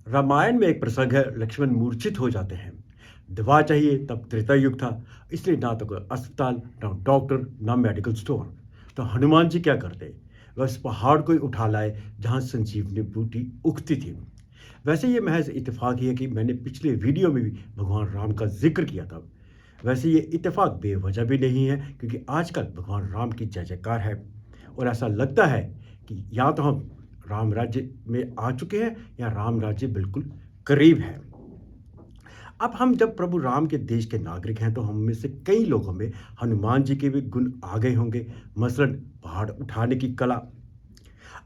रामायण में एक प्रसंग है, लक्ष्मण मूर्छित हो जाते हैं। दवा चाहिए तब त्रेता युग था, इसलिए ना तो कोई अस्पताल, ना डॉक्टर, ना मेडिकल स्टोर। तो हनुमान जी क्या करते? वह उस पहाड़ को ही उठा लाए जहां संजीवनी बूटी उगती थी। वैसे ये महज इत्तेफाक ही है कि मैंने पिछले वीडियो में भी भगवान राम का जिक्र किया था। वैसे ये इत्तेफाक बेवजह भी नहीं है, क्योंकि आजकल भगवान राम की जय जयकार है। और ऐसा लगता है कि या तो हम राम राज्य में आ चुके हैं या राम राज्य बिल्कुल करीब है। अब हम जब प्रभु राम के देश के नागरिक हैं, तो हम में से कई लोगों में हनुमान जी के भी गुण आ गए होंगे। मसलन पहाड़ उठाने की कला।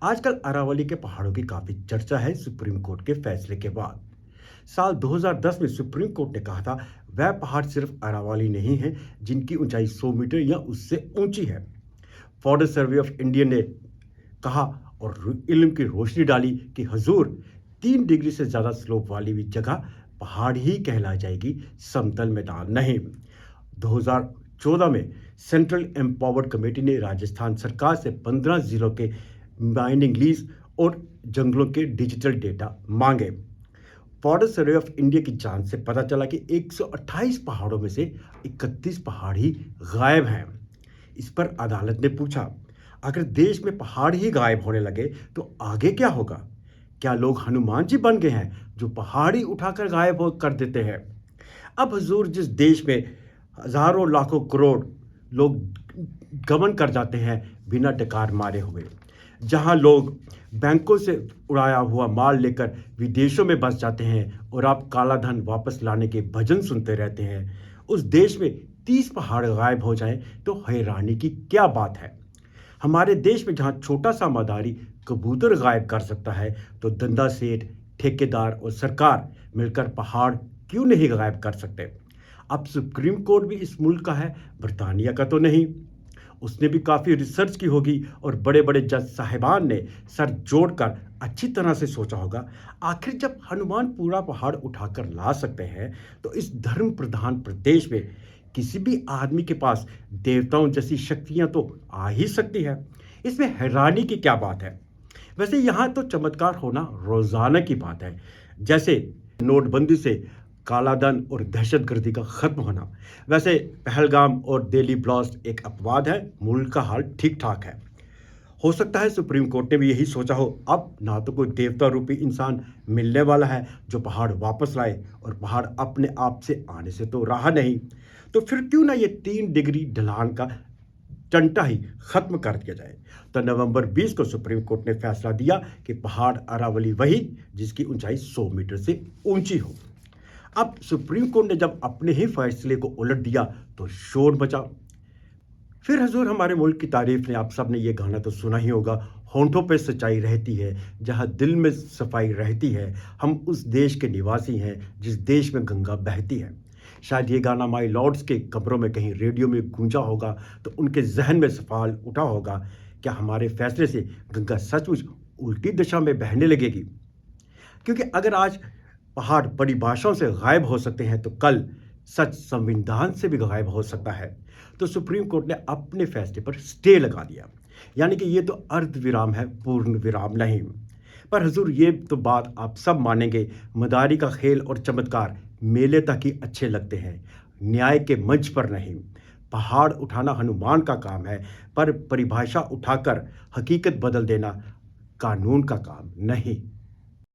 आजकल अरावली के पहाड़ों की काफी चर्चा है सुप्रीम कोर्ट के फैसले के बाद। साल 2010 में सुप्रीम कोर्ट ने कहा था वह पहाड़ सिर्फ अरावली नहीं है जिनकी ऊंचाई 100 मीटर या उससे ऊंची है। फॉरेस्ट सर्वे ऑफ इंडिया ने कहा और इल्म की रोशनी डाली कि हजूर 3 डिग्री से ज़्यादा स्लोप वाली भी जगह पहाड़ ही कहला जाएगी, समतल मैदान नहीं। 2014 में सेंट्रल एम्पावर्ड कमेटी ने राजस्थान सरकार से 15 जिलों के माइनिंग लीज और जंगलों के डिजिटल डेटा मांगे। फॉरेस्ट सर्वे ऑफ इंडिया की जांच से पता चला कि 128 पहाड़ों में से 31 पहाड़ ही गायब हैं। इस पर अदालत ने पूछा, अगर देश में पहाड़ ही गायब होने लगे तो आगे क्या होगा? क्या लोग हनुमान जी बन गए हैं जो पहाड़ ही उठाकर गायब कर देते हैं? अब हुजूर, जिस देश में हजारों लाखों करोड़ लोग गमन कर जाते हैं बिना डकार मारे हुए, जहां लोग बैंकों से उड़ाया हुआ माल लेकर विदेशों में बस जाते हैं और आप काला धन वापस लाने के भजन सुनते रहते हैं, उस देश में 30 पहाड़ गायब हो जाएं तो हैरानी की क्या बात है? हमारे देश में जहां छोटा सा मदारी कबूतर गायब कर सकता है, तो धंधा सेठ, ठेकेदार और सरकार मिलकर पहाड़ क्यों नहीं गायब कर सकते? अब सुप्रीम कोर्ट भी इस मुल्क का है, बर्तानिया का तो नहीं। उसने भी काफ़ी रिसर्च की होगी और बड़े बड़े जज साहिबान ने सर जोड़कर अच्छी तरह से सोचा होगा। आखिर जब हनुमान पूरा पहाड़ उठाकर ला सकते हैं, तो इस धर्म प्रधान प्रदेश में किसी भी आदमी के पास देवताओं जैसी शक्तियां तो आ ही सकती है। इसमें हैरानी की क्या बात है? वैसे यहाँ तो चमत्कार होना रोजाना की बात है। जैसे नोटबंदी से काला धन और दहशतगर्दी का खत्म होना। वैसे पहलगाम और दिल्ली ब्लास्ट एक अपवाद है, मुल्क का हाल ठीक ठाक है। हो सकता है सुप्रीम कोर्ट ने भी यही सोचा हो, अब ना तो कोई देवता रूपी इंसान मिलने वाला है जो पहाड़ वापस लाए, और पहाड़ अपने आप से आने से तो रहा नहीं, तो फिर क्यों ना ये 3 डिग्री ढलान का टंटा ही खत्म कर दिया जाए। तो नवंबर 20 को सुप्रीम कोर्ट ने फैसला दिया कि पहाड़ अरावली वही जिसकी ऊंचाई 100 मीटर से ऊंची हो। अब सुप्रीम कोर्ट ने जब अपने ही फैसले को उलट दिया तो शोर मचा। फिर हजूर, हमारे मुल्क की तारीफ ने, आप सब ने ये गाना तो सुना ही होगा, होंठों पे सच्चाई रहती है जहाँ दिल में सफाई रहती है, हम उस देश के निवासी हैं जिस देश में गंगा बहती है। शायद ये गाना माई लॉर्ड्स के कमरों में कहीं रेडियो में गूंजा होगा तो उनके जहन में सवाल उठा होगा, क्या हमारे फैसले से गंगा सचमुच उल्टी दिशा में बहने लगेगी? क्योंकि अगर आज पहाड़ बड़ी भाषाओं से गायब हो सकते हैं, तो कल सच संविधान से भी गायब हो सकता है। तो सुप्रीम कोर्ट ने अपने फैसले पर स्टे लगा दिया, यानी कि ये तो अर्ध विराम है, पूर्ण विराम नहीं। पर हजूर, ये तो बात आप सब मानेंगे, मदारी का खेल और चमत्कार मेले तक ही अच्छे लगते हैं, न्याय के मंच पर नहीं। पहाड़ उठाना हनुमान का काम है, पर परिभाषा उठाकर हकीकत बदल देना कानून का काम नहीं।